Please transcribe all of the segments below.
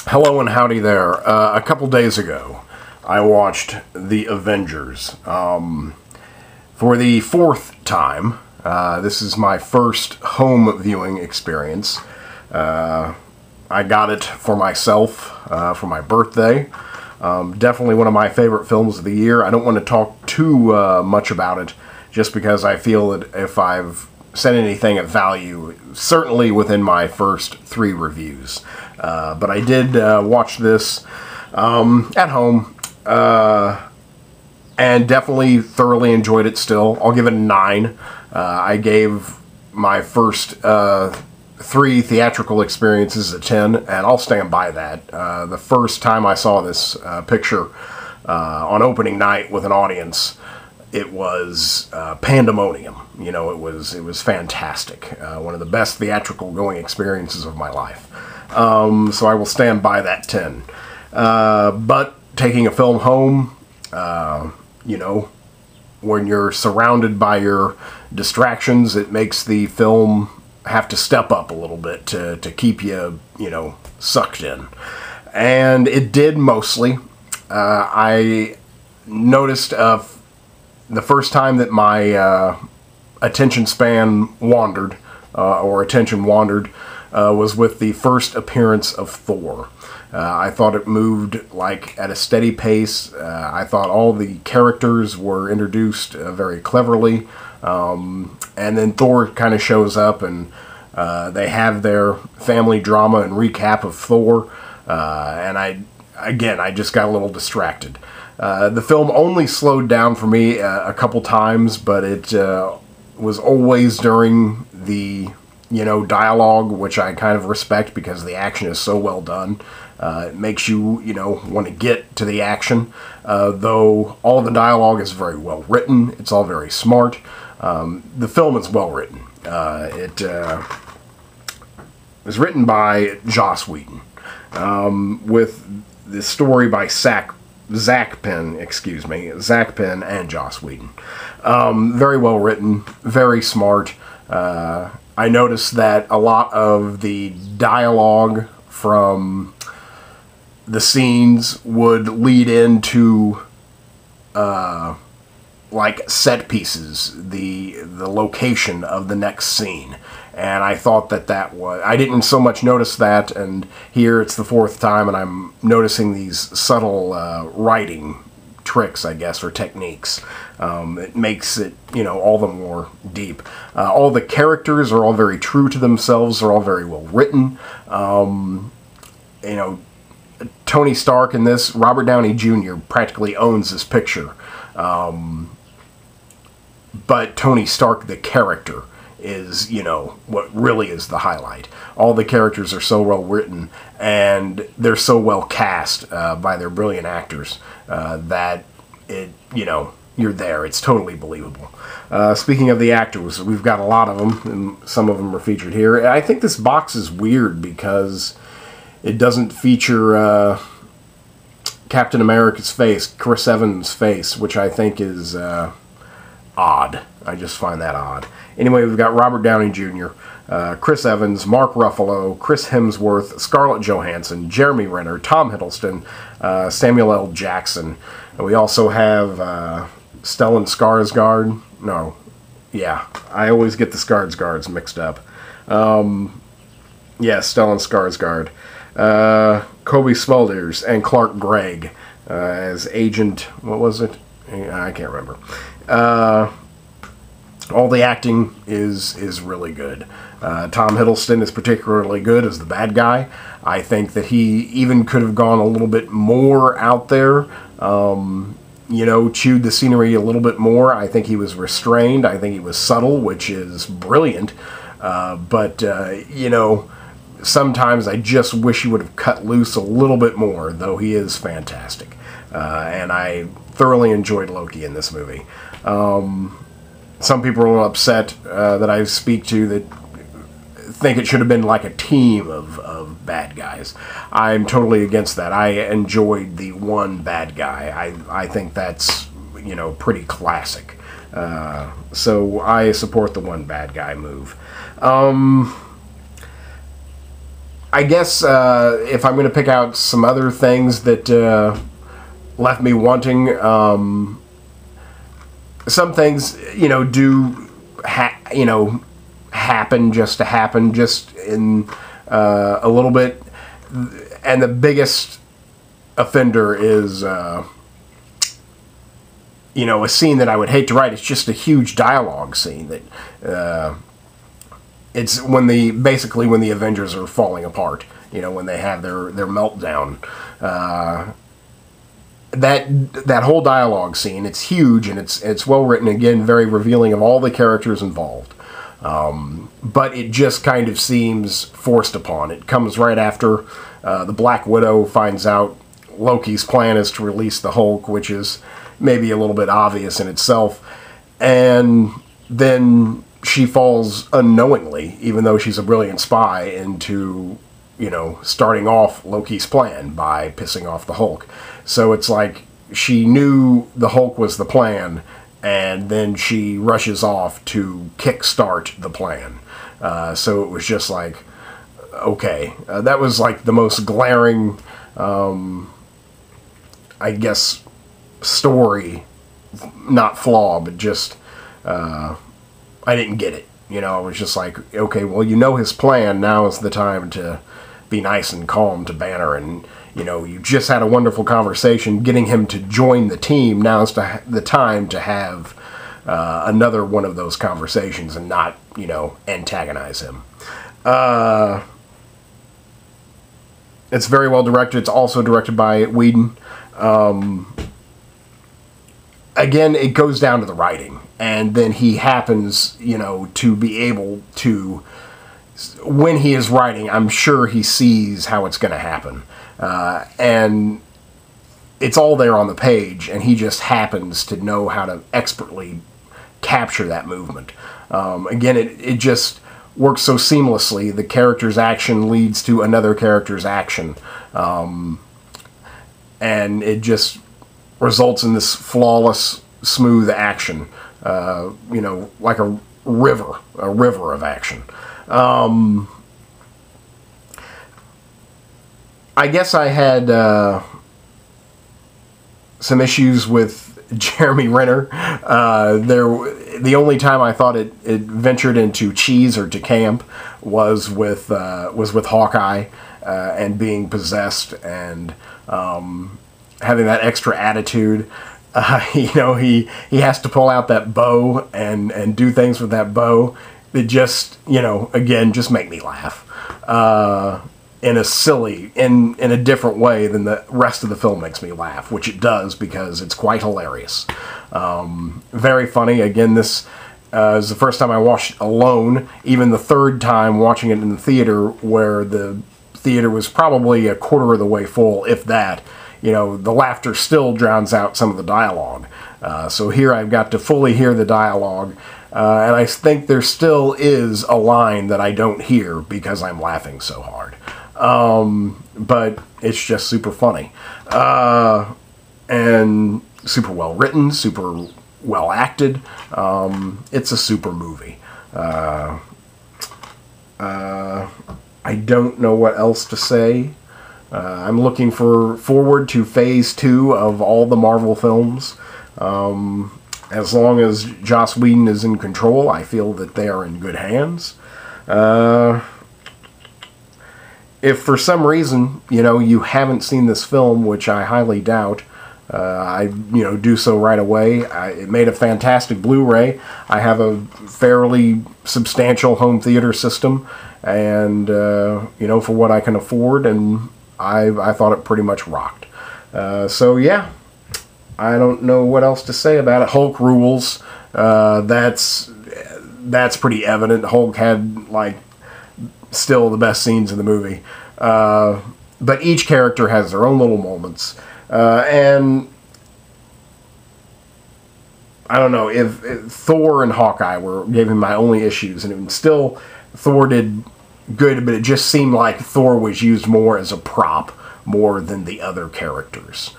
Hello and howdy there. A couple days ago, I watched The Avengers. For the fourth time. This is my first home viewing experience. I got it for myself for my birthday. Definitely one of my favorite films of the year. I don't want to talk too much about it, just because I feel that if I've said anything of value, certainly within my first 3 reviews. But I did watch this at home, and definitely thoroughly enjoyed it still. I'll give it a 9. I gave my first 3 theatrical experiences a 10, and I'll stand by that. The first time I saw this picture on opening night with an audience, it was pandemonium. You know, it was fantastic. One of the best theatrical going experiences of my life. So I will stand by that 10. But taking a film home, you know, when you're surrounded by your distractions, it makes the film have to step up a little bit to keep you, you know, sucked in. And it did mostly. I noticed the first time that my attention span wandered, or attention wandered, was with the first appearance of Thor. I thought it moved like at a steady pace. I thought all the characters were introduced very cleverly. And then Thor kind of shows up, and they have their family drama and recap of Thor. And I just got a little distracted. The film only slowed down for me a couple times, but it was always during the, you know, dialogue, which I kind of respect because the action is so well done. It makes you, you know, want to get to the action. Though all the dialogue is very well written, it's all very smart. The film is well written. It was written by Joss Whedon, with the story by Zach Penn and Joss Whedon. Very well written, very smart. I noticed that a lot of the dialogue from the scenes would lead into like set pieces, the location of the next scene. And I thought that was... I didn't so much notice that, and here it's the 4th time, and I'm noticing these subtle writing tricks, I guess, or techniques. It makes it, you know, all the more deep. All the characters are all very true to themselves. They're all very well written. You know, Tony Stark in this, Robert Downey Jr. practically owns this picture. But Tony Stark, the character, is, you know, what really is the highlight. All the characters are so well written, and they're so well cast by their brilliant actors that it, you know, you're there. It's totally believable. Speaking of the actors, we've got a lot of them, and some of them are featured here. I think this box is weird because it doesn't feature Captain America's face, Chris Evans' face, which I think is odd. I just find that odd. Anyway, we've got Robert Downey Jr., Chris Evans, Mark Ruffalo, Chris Hemsworth, Scarlett Johansson, Jeremy Renner, Tom Hiddleston, Samuel L. Jackson. And we also have Stellan Skarsgård. No, yeah, I always get the Skarsgårds mixed up. Yeah, Stellan Skarsgård. Kobe Smulders and Clark Gregg as Agent... What was it? I can't remember. All the acting is really good. Tom Hiddleston is particularly good as the bad guy. I think that he even could have gone a little bit more out there, you know, chewed the scenery a little bit more. I think he was restrained. I think he was subtle, which is brilliant. But you know, sometimes I just wish he would have cut loose a little bit more, though he is fantastic. And I thoroughly enjoyed Loki in this movie. Some people are upset that I speak to that think it should have been like a team of bad guys. I'm totally against that. I enjoyed the one bad guy. I think that's, you know, pretty classic. So I support the one bad guy move. I guess if I'm going to pick out some other things that left me wanting, some things, you know, do happen just to happen, just in a little bit, and the biggest offender is you know, a scene that I would hate to write. It's just a huge dialogue scene that it's basically when the Avengers are falling apart, you know, when they have their meltdown. That whole dialogue scene, it's huge, and it's well written, again, very revealing of all the characters involved. But it just kind of seems forced upon. It comes right after the Black Widow finds out Loki's plan is to release the Hulk, which is maybe a little bit obvious in itself. And then she falls unknowingly, even though she's a brilliant spy, into, you know, starting off Loki's plan by pissing off the Hulk. So it's like she knew the Hulk was the plan, and then she rushes off to kickstart the plan. So it was just like, okay. That was like the most glaring, I guess, story, not flaw, but just, I didn't get it. You know, it was just like, okay, well, you know his plan, now is the time to be nice and calm to Banner, and, you know, you just had a wonderful conversation getting him to join the team, now's the time to have another one of those conversations and not, you know, antagonize him. It's very well directed. It's also directed by Whedon. Again, it goes down to the writing, and then he happens, you know, to be able to, when he is writing, I'm sure he sees how it's going to happen. And it's all there on the page, and he just happens to know how to expertly capture that movement. Again, it just works so seamlessly. The character's action leads to another character's action. And it just results in this flawless, smooth action. You know, like a river of action. I guess I had some issues with Jeremy Renner. The only time I thought it ventured into cheese or to camp was with Hawkeye and being possessed and having that extra attitude. You know, he has to pull out that bow and do things with that bow that just, you know, again, just make me laugh. In a different way than the rest of the film makes me laugh, which it does because it's quite hilarious. Very funny. Again, this is the first time I watched it alone, even the third time watching it in the theater, where the theater was probably a quarter of the way full, if that. You know, the laughter still drowns out some of the dialogue. So here I've got to fully hear the dialogue, and I think there still is a line that I don't hear because I'm laughing so hard. But it's just super funny. And super well written, super well acted. It's a super movie. I don't know what else to say. I'm looking forward to Phase 2 of all the Marvel films. As long as Joss Whedon is in control, I feel that they are in good hands. If for some reason, you know, you haven't seen this film, which I highly doubt, I do so right away. It made a fantastic Blu-ray. I have a fairly substantial home theater system, and for what I can afford, and I thought it pretty much rocked. So yeah, I don't know what else to say about it. Hulk rules. That's pretty evident. Hulk had still the best scenes in the movie. But each character has their own little moments. And I don't know, if Thor and Hawkeye gave him my only issues, and even still Thor did good, but it just seemed like Thor was used more as a prop more than the other characters.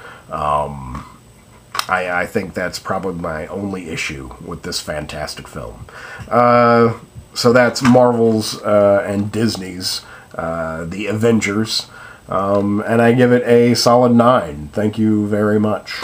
I think that's probably my only issue with this fantastic film. So that's Marvel's and Disney's the Avengers, and I give it a solid 9. Thank you very much.